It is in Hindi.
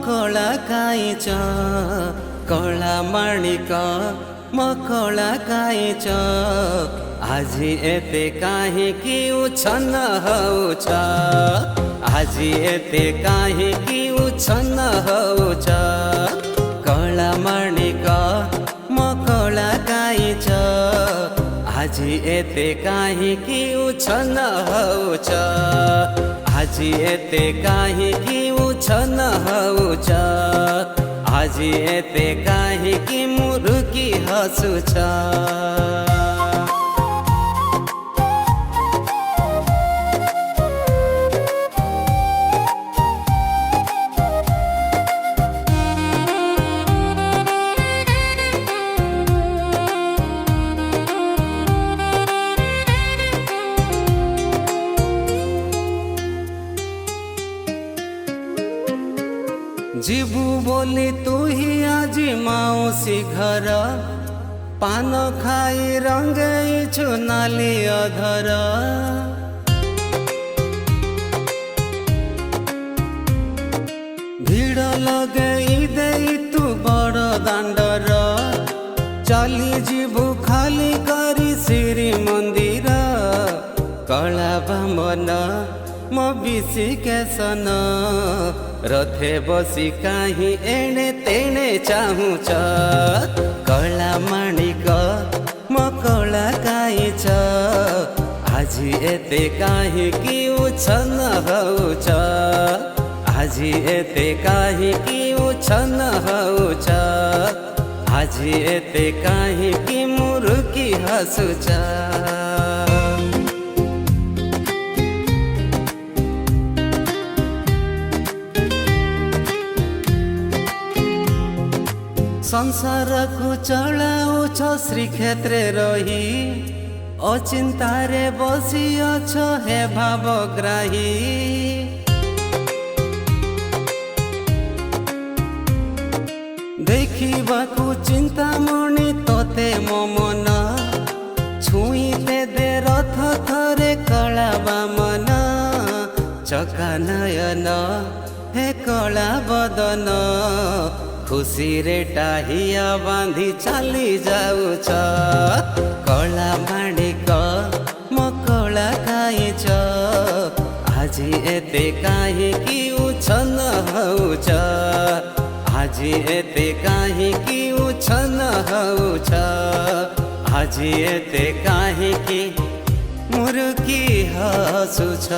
मकला काइच कला माणिक मकला काइच आज एते काहीँकी उछन्न हौछ आज एते काहीँकी उछन्न हौछ कला माणिक मकला काइच आज एते काहीँकी उछन्न हौछ आज एते काहीँकी उछन्न हौछ आज एते काहीँकी मुरुकी हसुछ जीवु बोली तू ही आज माउसी घर पान खाई रंगैछु नाली अधर भिड़ लगई देई तू बड़ दांडर चली जीवु खाली करी श्री मंदिर कला बामन म बिसी केसन रथे बसी काहीँ एणे तेणे चाहुछ कला माणिक मकला काइच आज एते काहीँकी उछन्न हौछ आज एते काहीँकी उछन्न हौछ आज एते काहीँकी मुरुकी हसुछ संसार को चलाउछ श्रीक्षेत्रे रही अचिंतारे बसी अछ हे भावग्राही देखिबाकु चिंतामणि तोते मो मन छुईते दे रथ थरे कला बामन चका नयन हे कला बदन खुशी रे टाहिया बांधी चली जाऊछ कला माणिक मकला काइच आज एते काहीँकी उछन्न हौछ आज एते काहीँकी उछन्न हौछ आज एते काहीँकी मुरुकी हसुछ।